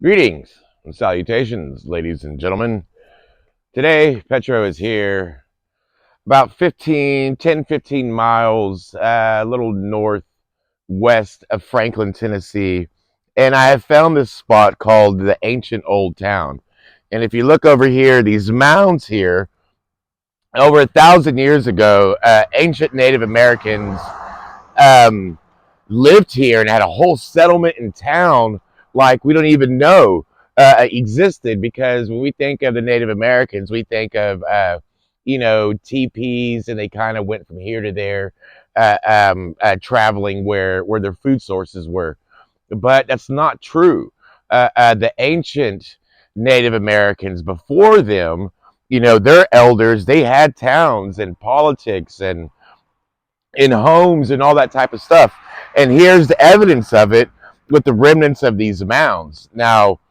Greetings and salutations, ladies and gentlemen. Today, Petro is here about 15 miles, a little northwest of Franklin, Tennessee. And I have found this spot called the Ancient Old Town. And if you look over here, these mounds here, over 1,000 years ago, ancient Native Americans um, lived here and had a whole settlement in town like we don't even know existed, because when we think of the Native Americans, we think of teepees, and they kind of went from here to there, traveling where their food sources were. But that's not true. The ancient Native Americans before them, their elders, they had towns and politics and in homes and all that type of stuff. And here's the evidence of it with the remnants of these mounds. Now,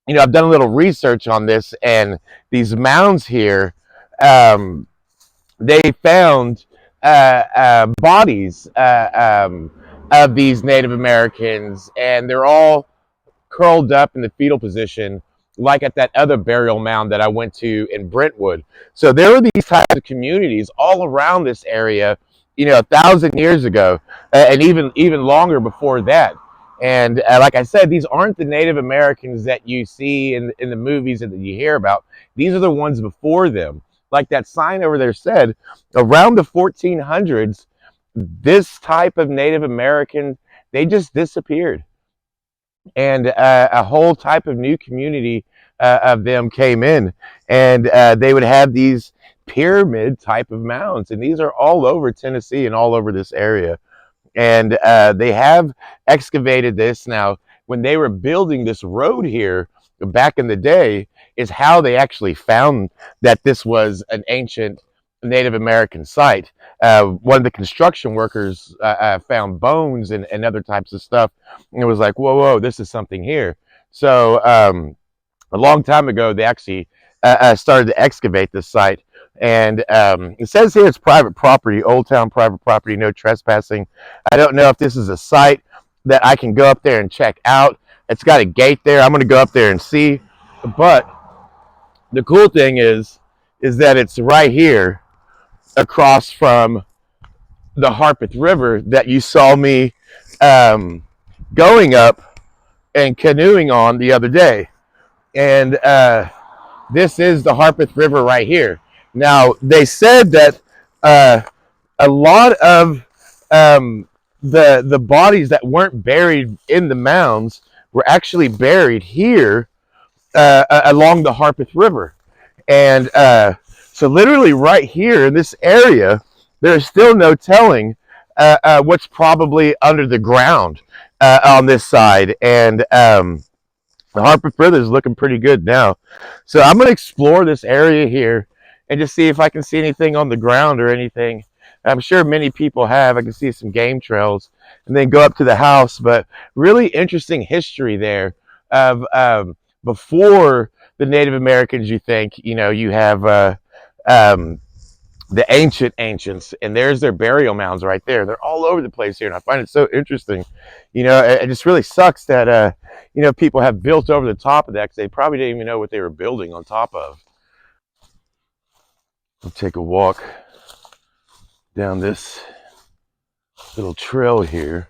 I've done a little research on this, and these mounds here, they found bodies of these Native Americans, and they're all curled up in the fetal position, like at that other burial mound that I went to in Brentwood. So there were these types of communities all around this area, 1,000 years ago, and even longer before that. And like I said, these aren't the Native Americans that you see in the movies and that you hear about. These are the ones before them. Like that sign over there said, around the 1400s, this type of Native American, they just disappeared. And a whole type of new community of them came in, and they would have these pyramid type of mounds, and these are all over Tennessee and all over this area. And they have excavated this. Now, when they were building this road here back in the day, is how they actually found that this was an ancient Native American site. One of the construction workers found bones and other types of stuff, and it was like, whoa, this is something here. So a long time ago, they actually started to excavate this site. And it says here it's private property, Old Town private property, no trespassing. I don't know if this is a site that I can go up there and check out. It's got a gate there. I'm going to go up there and see. But the cool thing is that it's right here across from the Harpeth River that you saw me going up and canoeing on the other day. And this is the Harpeth River right here. Now, they said that a lot of the bodies that weren't buried in the mounds were actually buried here along the Harpeth River. And so literally right here in this area, there's still no telling what's probably under the ground on this side. And the Harpeth River is looking pretty good now. So I'm going to explore this area here and just see if I can see anything on the ground or anything. I'm sure many people have. I can see some game trails, and then go up to the house. But really interesting history there of before the Native Americans. You think, you have the ancients, and there's their burial mounds right there. They're all over the place here, and I find it so interesting. It just really sucks that people have built over the top of that, because they probably didn't even know what they were building on top of. We'll take a walk down this little trail here.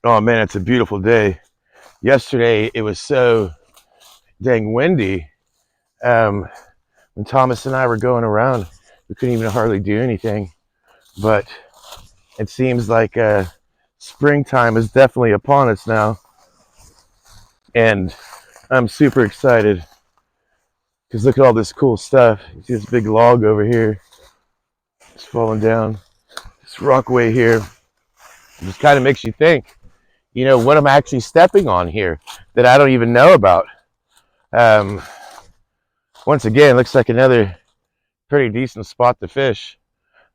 Oh man, it's a beautiful day. Yesterday it was so dang windy. When Thomas and I were going around, we couldn't even hardly do anything. But it seems like springtime is definitely upon us now. And I'm super excited, because look at all this cool stuff. You see this big log over here. It's falling down. This rockway here. It just kind of makes you think, what am I actually stepping on here that I don't even know about? Once again, looks like another pretty decent spot to fish.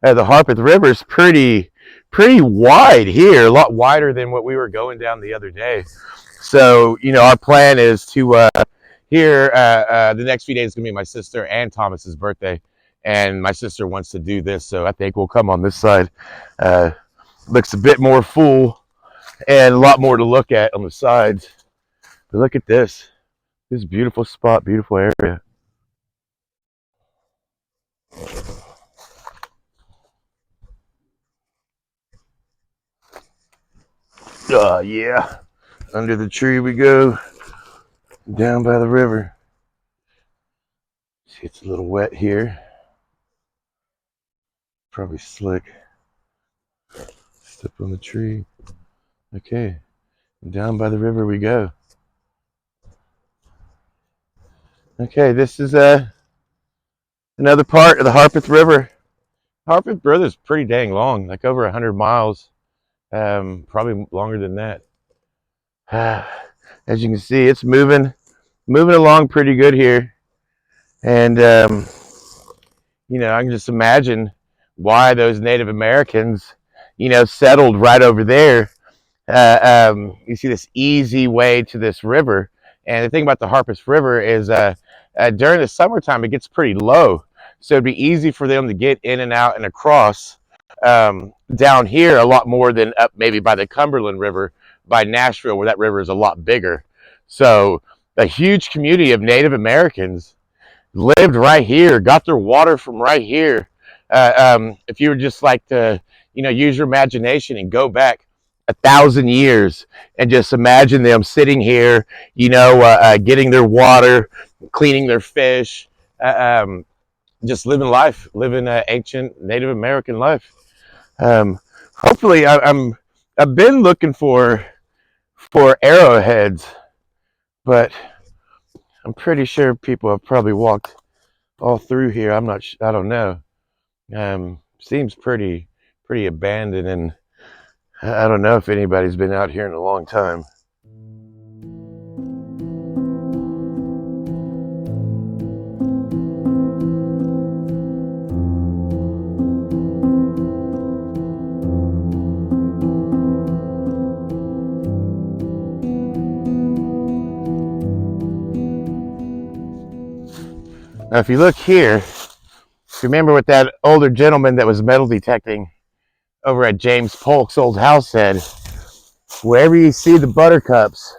The Harpeth River is pretty wide here, a lot wider than what we were going down the other day. So, our plan is to here, the next few days is going to be my sister and Thomas's birthday, and my sister wants to do this, so I think we'll come on this side. Looks a bit more full and a lot more to look at on the sides. But look at this. This beautiful spot, beautiful area. Yeah. Under the tree we go, down by the river. See, it's a little wet here. Probably slick. Step on the tree. Okay. Down by the river we go. Okay, this is another part of the Harpeth River. Harpeth River is pretty dang long, like over 100 miles. Probably longer than that. As you can see, it's moving along pretty good here. And I can just imagine why those Native Americans, settled right over there. You see this easy way to this river. And the thing about the Harpeth River is during the summertime, it gets pretty low. So it'd be easy for them to get in and out and across down here a lot more than up maybe by the Cumberland River, by Nashville, where that river is a lot bigger. So a huge community of Native Americans lived right here, got their water from right here. If you were just like to, use your imagination and go back 1,000 years and just imagine them sitting here, getting their water, cleaning their fish, just living life, living ancient Native American life. Hopefully, I've been looking for arrowheads, but I'm pretty sure people have probably walked all through here. I don't know. Seems pretty abandoned, and I don't know if anybody's been out here in a long time. Now, if you look here, remember what that older gentleman that was metal detecting over at James Polk's old house said, wherever you see the buttercups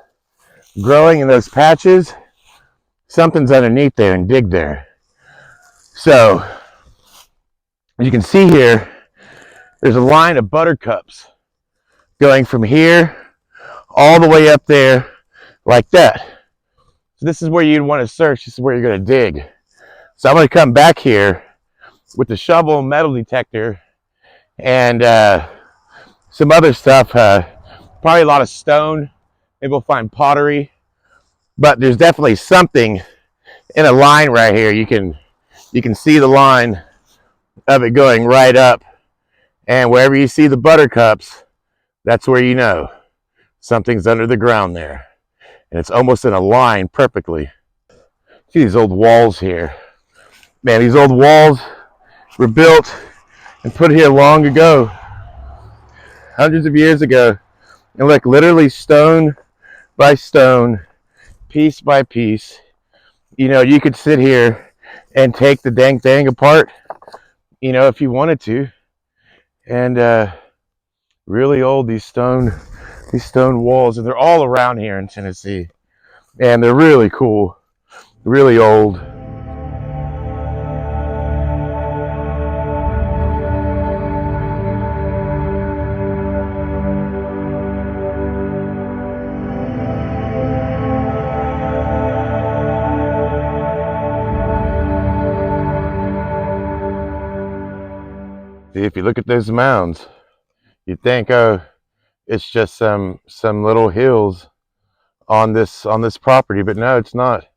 growing in those patches, something's underneath there, and dig there. So, as you can see here, there's a line of buttercups going from here all the way up there like that. So this is where you'd want to search. This is where you're going to dig. So I'm going to come back here with the shovel and metal detector and some other stuff. Probably a lot of stone. Maybe we'll find pottery. But there's definitely something in a line right here. You can see the line of it going right up. And wherever you see the buttercups, that's where you know something's under the ground there. And it's almost in a line perfectly. See these old walls here. Man, these old walls were built and put here long ago, hundreds of years ago. And look, literally stone by stone, piece by piece. You could sit here and take the dang thing apart, if you wanted to. And really old, these stone walls, and they're all around here in Tennessee. And they're really cool, really old. See, if you look at those mounds, you'd think, oh, it's just some little hills on this property, but no, it's not.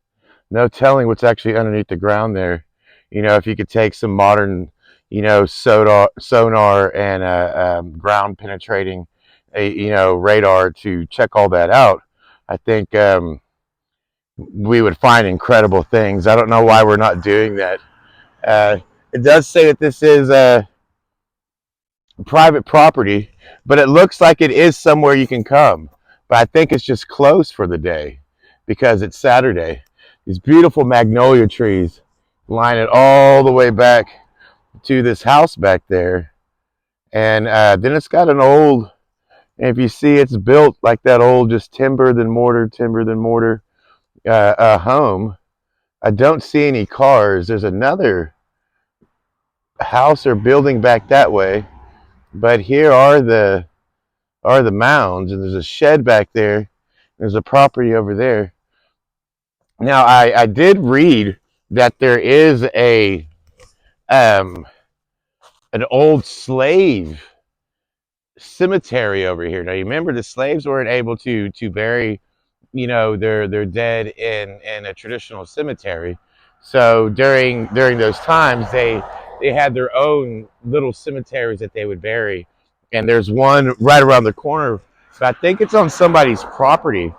No telling what's actually underneath the ground there. If you could take some modern, sonar and ground penetrating, radar to check all that out, I think we would find incredible things. I don't know why we're not doing that. It does say that this is private property, but it looks like it is somewhere you can come. But I think it's just closed for the day because it's Saturday. These beautiful magnolia trees line it all the way back to this house back there. And then it's got an old, and if you see, it's built like that old, just timber than mortar. a home. I don't see any cars. There's another house or building back that way, but here are the mounds, and there's a shed back there. There's a property over there. Now, I did read that there is a um, an old slave cemetery over here. Now, you remember the slaves weren't able to bury, their dead in a traditional cemetery. So during those times, they had their own little cemeteries that they would bury. And there's one right around the corner. But I think it's on somebody's property,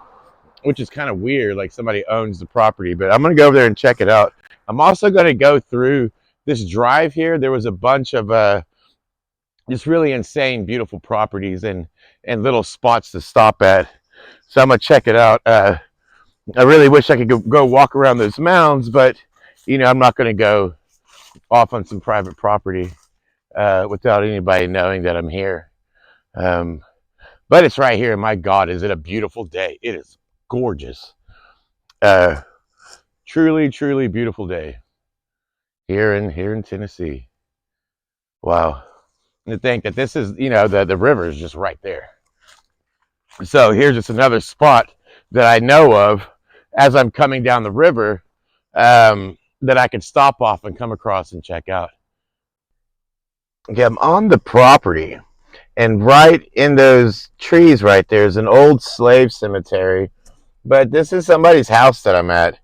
which is kind of weird. Like somebody owns the property. But I'm gonna go over there and check it out. I'm also gonna go through this drive here. There was a bunch of just really insane, beautiful properties and little spots to stop at. So I'm gonna check it out. I really wish I could go walk around those mounds, but I'm not gonna go off on some private property without anybody knowing that I'm here. Um, but it's right here. My God, is it a beautiful day? It is gorgeous. Uh, Truly, truly beautiful day here in Tennessee. Wow. And to think that this is, the river is just right there. So here's just another spot that I know of as I'm coming down the river, that I could stop off and come across and check out. Okay, I'm on the property, and right in those trees right there is an old slave cemetery. But this is somebody's house that I'm at,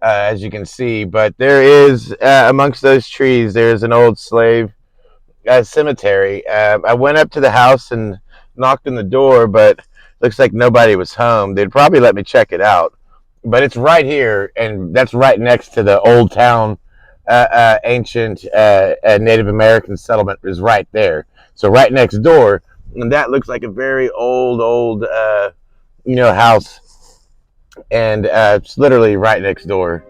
as you can see. But there is, amongst those trees, there's an old slave cemetery. I went up to the house and knocked on the door, but looks like nobody was home. They'd probably let me check it out. But it's right here, and that's right next to the old town. Ancient Native American settlement is right there. So right next door, and that looks like a very old, house, and it's literally right next door.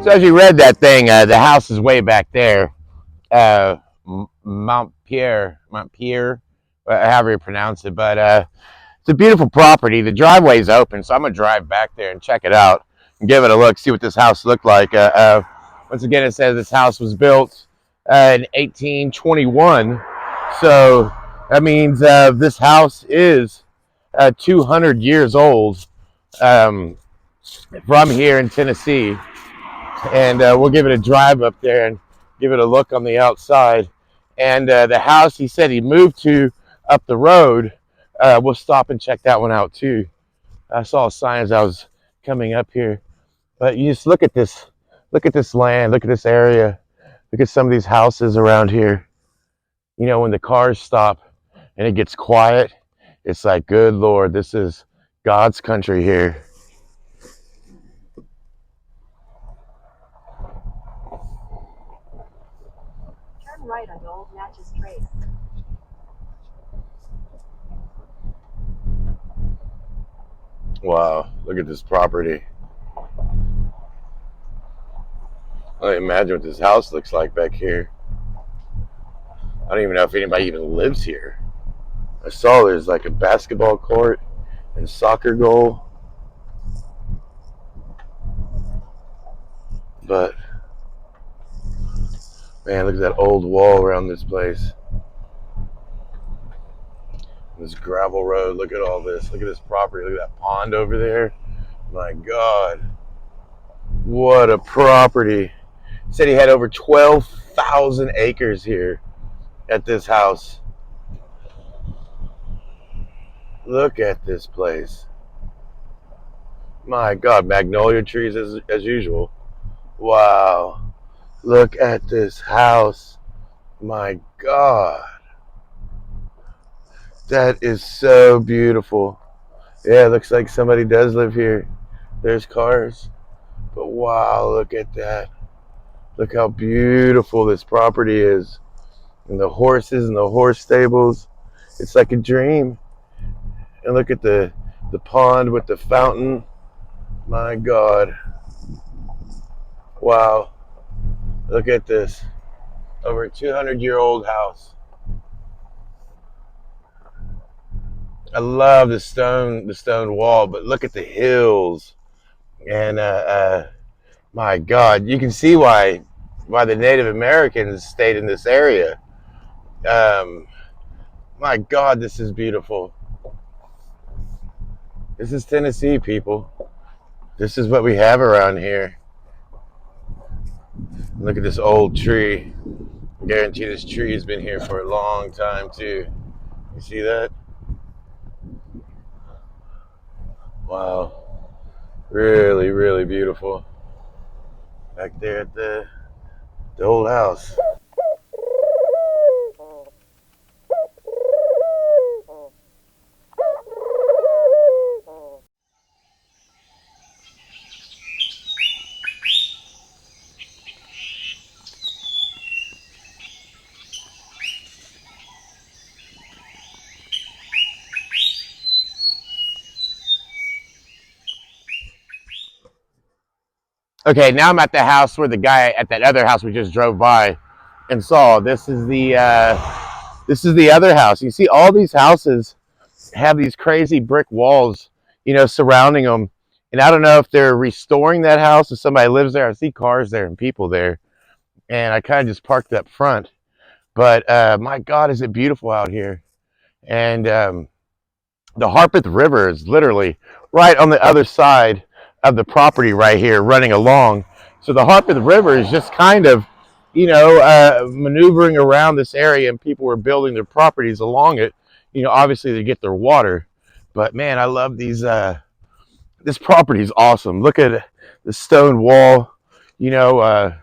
So as you read that thing, the house is way back there, uh, Mount Pierre, however you pronounce it. But it's a beautiful property. The driveway is open, so I'm gonna drive back there and check it out and give it a look, see what this house looked like. Once again, it says this house was built in 1821, so that means this house is 200 years old, um, from here in Tennessee. And we'll give it a drive up there and give it a look on the outside. And the house he said he moved to up the road, we'll stop and check that one out too. I saw a sign as I was coming up here. But you just look at this land, look at this area, look at some of these houses around here. When the cars stop and it gets quiet, it's like, good Lord, this is God's country here. Turn right on Old Natchez Trace. Wow, look at this property. I imagine what this house looks like back here. I don't even know if anybody even lives here. I saw there's like a basketball court and soccer goal. But Man, look at that old wall around this place. This gravel road. Look at all this. Look at this property. Look at that pond over there. My God. What a property. He said he had over 12,000 acres here at this house. Look at this place. My God. Magnolia trees as usual. Wow. Look at this house. My God. That is so beautiful. Yeah, it looks like somebody does live here. There's cars. But wow, look at that. Look how beautiful this property is. And the horses and the horse stables. It's like a dream. And look at the pond with the fountain. My God. Wow. Look at this. Over a 200-year-old house. I love the stone wall, but look at the hills. And my God, you can see why the Native Americans stayed in this area. Um, my God, this is beautiful. This is Tennessee, people. This is what we have around here. Look at this old tree. I guarantee this tree has been here for a long time too. You see that? Wow. Really, really beautiful. Back there at the old house. Okay, now I'm at the house where the guy at that other house we just drove by and saw. This is the other house. You see, all these houses have these crazy brick walls, surrounding them. And I don't know if they're restoring that house or somebody lives there. I see cars there and people there, and I kind of just parked up front. But my God, is it beautiful out here? And the Harpeth River is literally right on the other side of the property right here, running along. So the Harpeth River is just kind of, maneuvering around this area, and people were building their properties along it. Obviously to get their water. But man, I love these. This property is awesome. Look at the stone wall. You know,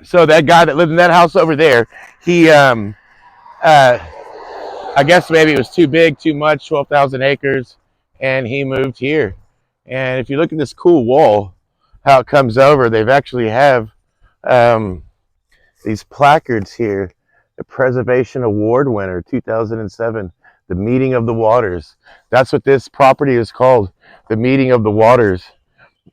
so that guy that lived in that house over there, he uh, I guess maybe it was too big, too much, 12,000 acres, and he moved here. And if you look at this cool wall, how it comes over, they've actually have um, these placards here. The Preservation Award winner, 2007, the Meeting of the Waters. That's what this property is called, the Meeting of the Waters.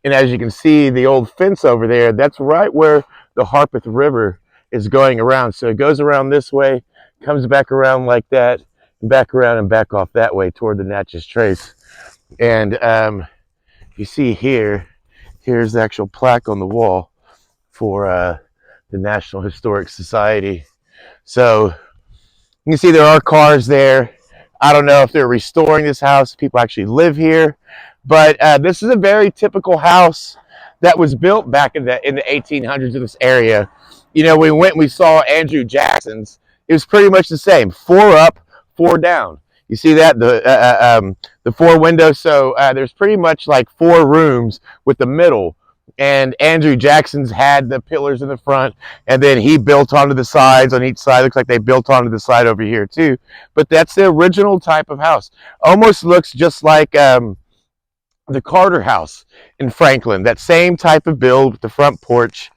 And as you can see, the old fence over there, that's right where the Harpeth River is going around. So it goes around this way, comes back around like that, and back around and back off that way toward the Natchez Trace. And you see here's the actual plaque on the wall for the National Historic Society. So you can see there are cars there. I don't know if they're restoring this house. People actually live here. But this is a very typical house that was built back in the 1800s in this area. We went and we saw Andrew Jackson's. It was pretty much the same. 4 up, 4 down. You see that? The 4 windows. So there's pretty much like 4 rooms with the middle. And Andrew Jackson's had the pillars in the front, and then he built onto the sides on each side. Looks like they built onto the side over here too. But that's the original type of house. Almost looks just like the Carter House in Franklin. That same type of build with the front porch.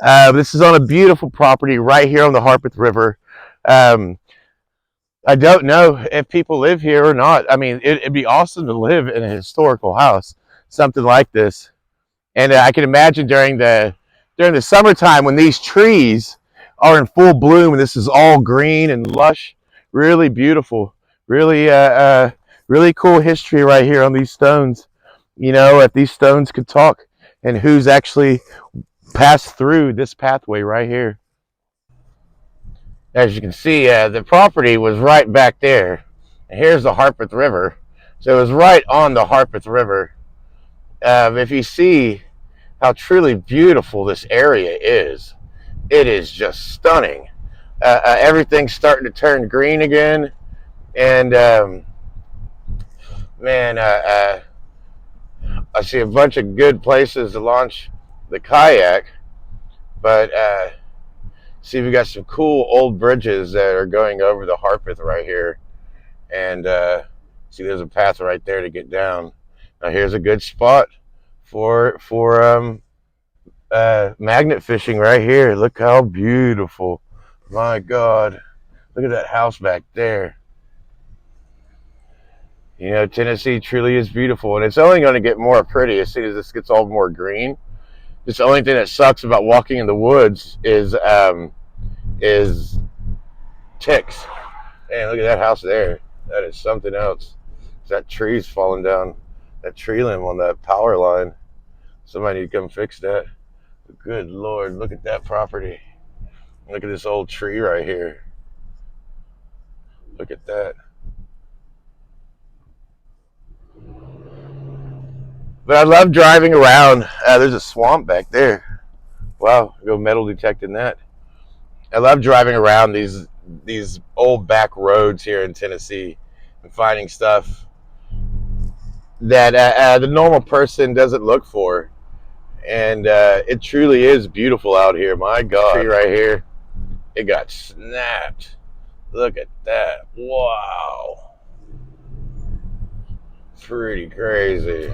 This is on a beautiful property right here on the Harpeth River. I don't know if people live here or not. I mean, it'd be awesome to live in a historical house, something like this. And I can imagine during the summertime when these trees are in full bloom and this is all green and lush, really beautiful, really cool history right here on these stones. If these stones could talk, and who's actually passed through this pathway right here. As you can see, the property was right back there. And here's the Harpeth River. So it was right on the Harpeth River. If you see how truly beautiful this area is, it is just stunning. Everything's starting to turn green again. And man, I see a bunch of good places to launch the kayak. But see, we got some cool old bridges that are going over the Harpeth right here. And see, there's a path right there to get down. Now here's a good spot for magnet fishing right here. Look how beautiful! My God, look at that house back there. You know, Tennessee truly is beautiful, and it's only going to get more pretty as soon as this gets all more green. Just the only thing that sucks about walking in the woods is ticks. Man, look at that house there. That is something else. That tree's falling down. That tree limb on that power line. Somebody need to come fix that. Good Lord, look at that property. Look at this old tree right here. Look at that. But I love driving around. There's a swamp back there. Wow, go metal detecting that. I love driving around these old back roads here in Tennessee and finding stuff that the normal person doesn't look for. And it truly is beautiful out here. My God, tree right here, it got snapped. Look at that! Wow, pretty crazy.